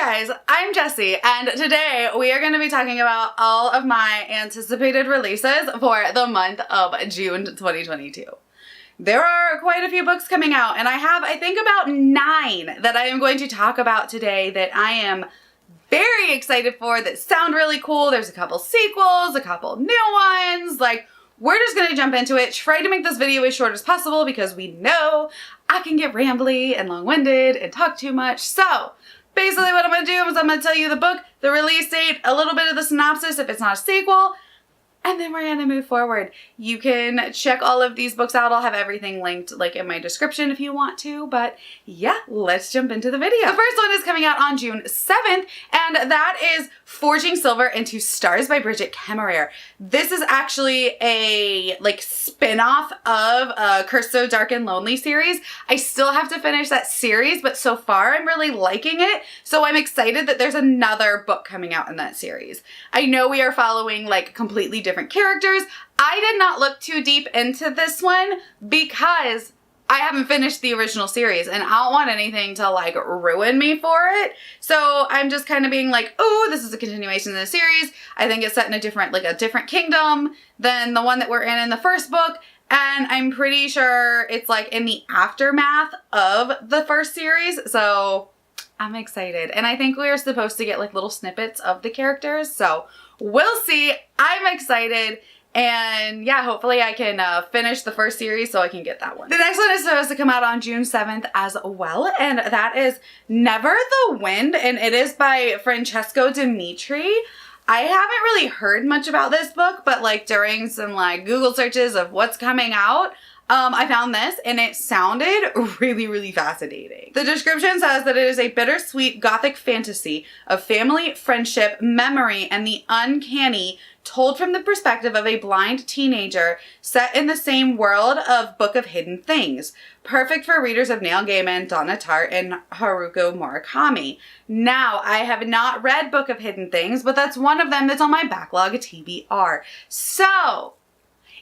Hey guys, I'm Jessie, and today we are going to be talking about all of my anticipated releases for the month of June 2022. There are quite a few books coming out, and I have, I think, about 9 that I am going to talk about today that I am very excited for, that sound really cool. There's a couple sequels, a couple new ones, like, we're just going to jump into it, try to make this video as short as possible because we know I can get rambly and long-winded and talk too much. So basically what I'm going to do is I'm going to tell you the book, the release date, a little bit of the synopsis if it's not a sequel, and then we're going to move forward. You can check all of these books out. I'll have everything linked like in my description if you want to, but yeah, let's jump into the video. The first one is coming out on June 7th, and that is Forging Silver into Stars by Bridget Kemmerer. This is actually a like spin-off of Cursed So Dark and Lonely series. I still have to finish that series, but so far I'm really liking it. So I'm excited that there's another book coming out in that series. I know we are following like completely different characters. I did not look too deep into this one because I haven't finished the original series and I don't want anything to like ruin me for it. So I'm just kind of being like, oh, this is a continuation of the series. I think it's set in a different kingdom than the one that we're in the first book. And I'm pretty sure it's like in the aftermath of the first series. So I'm excited. And I think we are supposed to get like little snippets of the characters. So we'll see. I'm excited. And yeah, hopefully I can finish the first series so I can get that one. The next one is supposed to come out on June 7th as well, and that is Never the Wind, and it is by Francesco Dimitri. I haven't really heard much about this book, but like during some like Google searches of what's coming out, I found this and it sounded really fascinating. The description says that it is a bittersweet gothic fantasy of family, friendship, memory, and the uncanny, told from the perspective of a blind teenager set in the same world of Book of Hidden Things. Perfect for readers of Neil Gaiman, Donna Tartt, and Haruko Murakami. Now, I have not read Book of Hidden Things, but that's one of them that's on my backlog TBR. So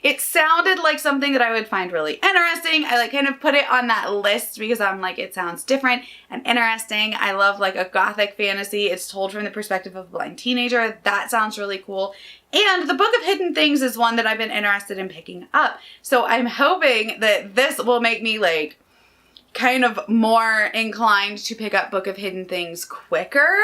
it sounded like something that I would find really interesting. I like kind of put it on that list because I'm like, it sounds different and interesting. I love like a gothic fantasy. It's told from the perspective of a blind teenager. That sounds really cool. And the Book of Hidden Things is one that I've been interested in picking up. So I'm hoping that this will make me like kind of more inclined to pick up Book of Hidden Things quicker,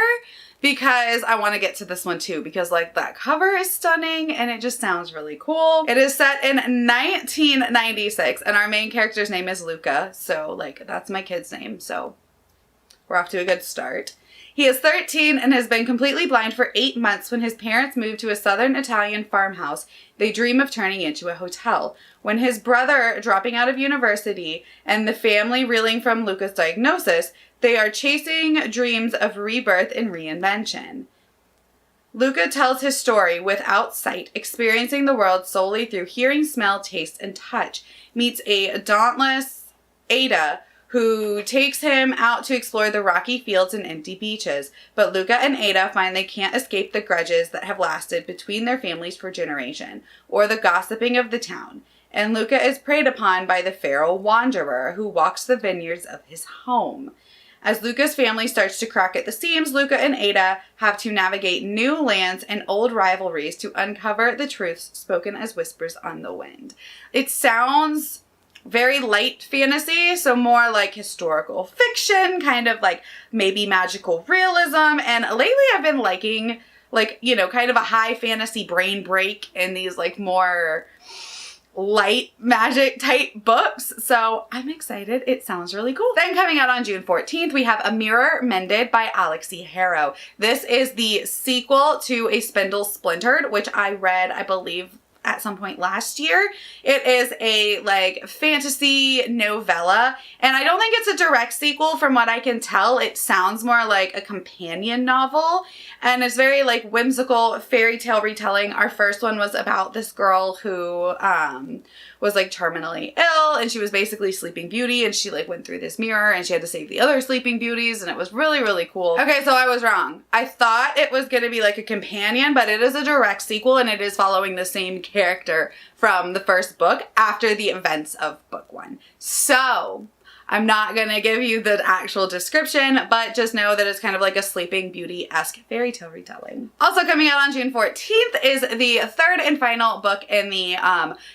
because I want to get to this one too, because like that cover is stunning and it just sounds really cool. It is set in 1996 and our main character's name is Luca. So like that's my kid's name. So we're off to a good start. He is 13 and has been completely blind for 8 months. When his parents move to a southern Italian farmhouse, they dream of turning into a hotel. When his brother dropping out of university and the family reeling from Luca's diagnosis, they are chasing dreams of rebirth and reinvention. Luca tells his story without sight, experiencing the world solely through hearing, smell, taste, and touch, meets a dauntless Ada who takes him out to explore the rocky fields and empty beaches. But Luca and Ada find they can't escape the grudges that have lasted between their families for generations, or the gossiping of the town. And Luca is preyed upon by the feral wanderer who walks the vineyards of his home. As Luca's family starts to crack at the seams, Luca and Ada have to navigate new lands and old rivalries to uncover the truths spoken as whispers on the wind. It sounds very light fantasy, so more like historical fiction, kind of like maybe magical realism. And lately I've been liking like, you know, kind of a high fantasy brain break in these like more light magic type books. So I'm excited. It sounds really cool. Then coming out on June 14th, we have A Mirror Mended by Alexi Harrow. This is the sequel to A Spindle Splintered, which I read, I believe, at some point last year. It is a like fantasy novella, and I don't think it's a direct sequel from what I can tell. It sounds more like a companion novel, and it's very like whimsical fairy tale retelling. Our first one was about this girl who was like terminally ill, and she was basically Sleeping Beauty, and she like went through this mirror and she had to save the other Sleeping Beauties, and it was really cool. Okay, so I was wrong. I thought it was gonna be like a companion, but it is a direct sequel, and it is following the same character from the first book after the events of book 1. So I'm not gonna give you the actual description, but just know that it's kind of like a Sleeping Beauty-esque fairy tale retelling. Also coming out on June 14th is the third and final book in the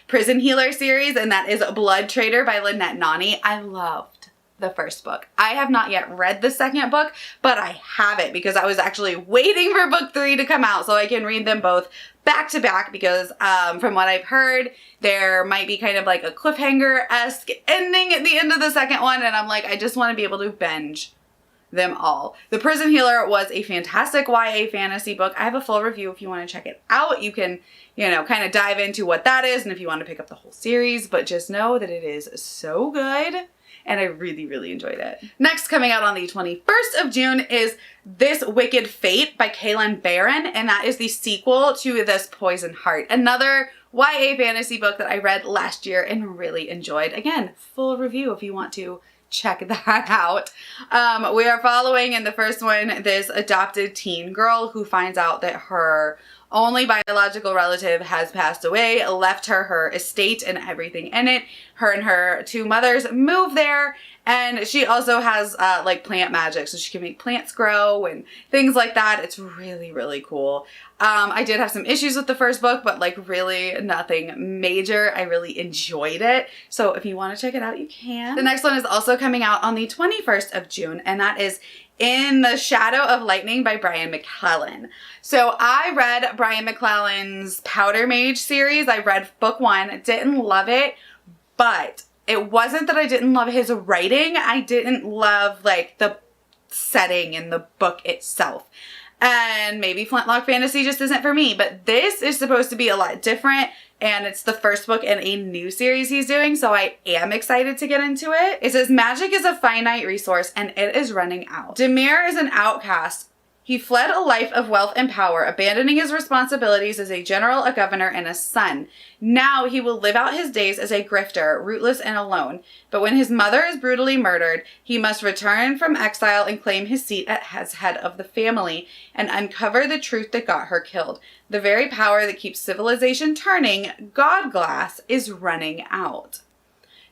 Prison Healer series, and that is Blood Trader by Lynette Nani. I loved the first book. I have not yet read the second book, but I have it because I was actually waiting for book 3 to come out so I can read them both back to back, because from what I've heard, there might be kind of like a cliffhanger-esque ending at the end of the second one, and I'm like, I just want to be able to binge them all. The Prison Healer was a fantastic YA fantasy book. I have a full review if you want to check it out. You can, you know, kind of dive into what that is and if you want to pick up the whole series, but just know that it is so good. And I really, really enjoyed it. Next, coming out on the 21st of June is This Wicked Fate by Kaylin Barron, and that is the sequel to This Poison Heart, another YA fantasy book that I read last year and really enjoyed. Again, full review if you want to check that out. We are following in the first one this adopted teen girl who finds out that her only biological relative has passed away, left her estate and everything in it. Her and her 2 mothers move there, and she also has like plant magic, so she can make plants grow and things like that. It's really, really cool. I did have some issues with the first book, but like really nothing major. I really enjoyed it. So if you want to check it out, you can. The next one is also coming out on the 21st of June, and that is In the Shadow of Lightning by Brian McClellan. So I read Brian McClellan's Powder Mage series. I read book 1, didn't love it, but it wasn't that I didn't love his writing. I didn't love like the setting in the book itself. And maybe Flintlock Fantasy just isn't for me, but this is supposed to be a lot different, and it's the first book in a new series he's doing, so I am excited to get into it. It says, magic is a finite resource, and it is running out. Demir is an outcast. He fled a life of wealth and power, abandoning his responsibilities as a general, a governor, and a son. Now he will live out his days as a grifter, rootless and alone. But when his mother is brutally murdered, he must return from exile and claim his seat as head of the family and uncover the truth that got her killed. The very power that keeps civilization turning, Godglass, is running out.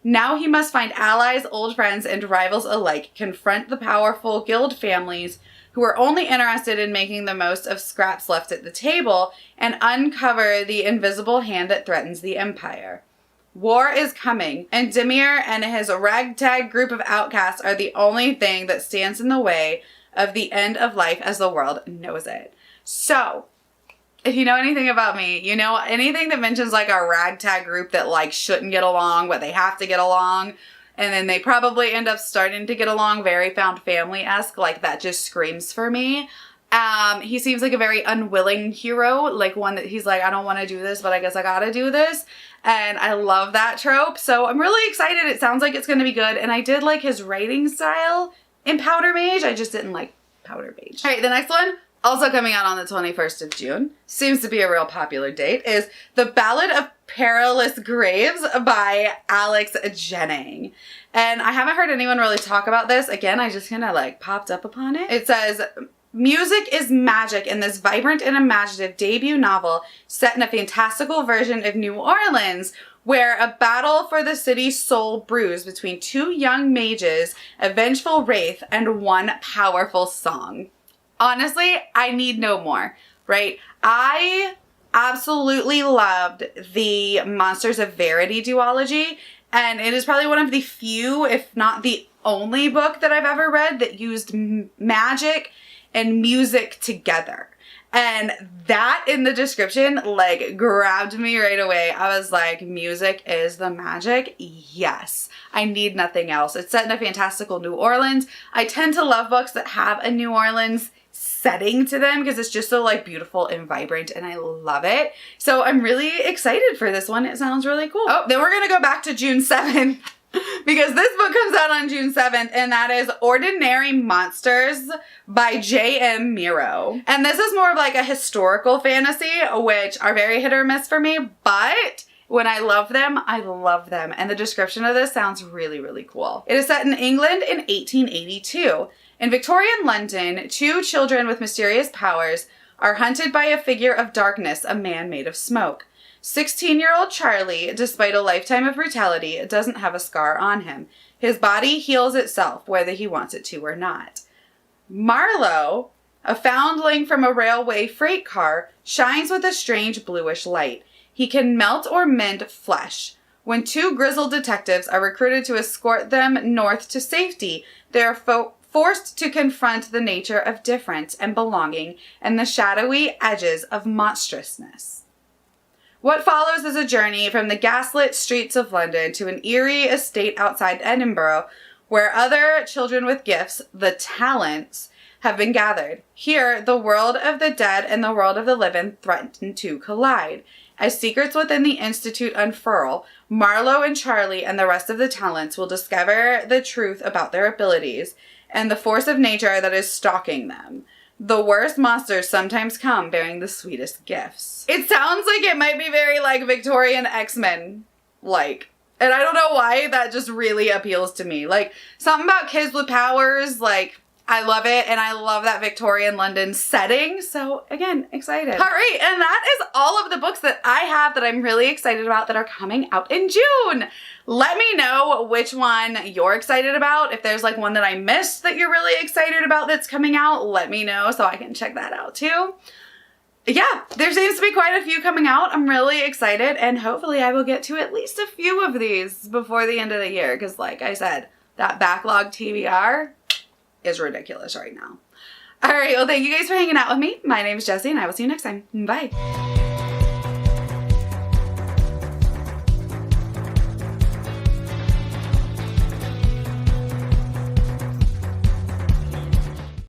Now he must find allies, old friends, and rivals alike, confront the powerful guild families who are only interested in making the most of scraps left at the table, and uncover the invisible hand that threatens the empire. War is coming, and Demir and his ragtag group of outcasts are the only thing that stands in the way of the end of life as the world knows it. So, if you know anything about me, you know anything that mentions like a ragtag group that like shouldn't get along, but they have to get along, and then they probably end up starting to get along, very found family-esque, like that just screams for me. He seems like a very unwilling hero, like one that he's like, I don't want to do this, but I guess I gotta do this. And I love that trope. So I'm really excited. It sounds like it's going to be good. And I did like his writing style in Powder Mage. I just didn't like Powder Mage. All right, the next one, also coming out on the 21st of June, seems to be a real popular date, is The Ballad of Perilous Graves by Alex Jennings. And I haven't heard anyone really talk about this. Again, I just kind of like popped up upon it. It says, music is magic in this vibrant and imaginative debut novel set in a fantastical version of New Orleans, where a battle for the city's soul brews between 2 young mages, a vengeful wraith, and one powerful song. Honestly, I need no more, right? I absolutely loved the Monsters of Verity duology, and it is probably one of the few, if not the only book that I've ever read that used magic and music together. And that in the description like grabbed me right away. I was like, music is the magic? Yes. I need nothing else. It's set in a fantastical New Orleans. I tend to love books that have a New Orleans setting to them because it's just so like beautiful and vibrant, and I love it. So I'm really excited for this one. It sounds really cool. Oh, then we're gonna go back to June 7th because this book comes out on June 7th, and that is Ordinary Monsters by J.M. Miro. And this is more of like a historical fantasy, which are very hit or miss for me, but when I love them, I love them. And the description of this sounds really, really cool. It is set in England in 1882. In Victorian London, 2 children with mysterious powers are hunted by a figure of darkness, a man made of smoke. 16-year-old Charlie, despite a lifetime of brutality, doesn't have a scar on him. His body heals itself, whether he wants it to or not. Marlowe, a foundling from a railway freight car, shines with a strange bluish light. He can melt or mend flesh. When two grizzled detectives are recruited to escort them north to safety, they are forced to confront the nature of difference and belonging and the shadowy edges of monstrousness. What follows is a journey from the gaslit streets of London to an eerie estate outside Edinburgh, where other children with gifts, the talents, have been gathered. Here, the world of the dead and the world of the living threaten to collide. As secrets within the Institute unfurl, Marlowe and Charlie and the rest of the talents will discover the truth about their abilities and the force of nature that is stalking them. The worst monsters sometimes come bearing the sweetest gifts. It sounds like it might be very like Victorian X-Men like. And I don't know why that just really appeals to me. Like something about kids with powers, like I love it. And I love that Victorian London setting. So again, excited. All right. And that is all of the books that I have that I'm really excited about that are coming out in June. Let me know which one you're excited about. If there's like one that I missed that you're really excited about that's coming out, let me know so I can check that out too. Yeah, there seems to be quite a few coming out. I'm really excited and hopefully I will get to at least a few of these before the end of the year because like I said, that backlog TBR is ridiculous right now. All right, well thank you guys for hanging out with me. My name is Jessie and I will see you next time. Bye.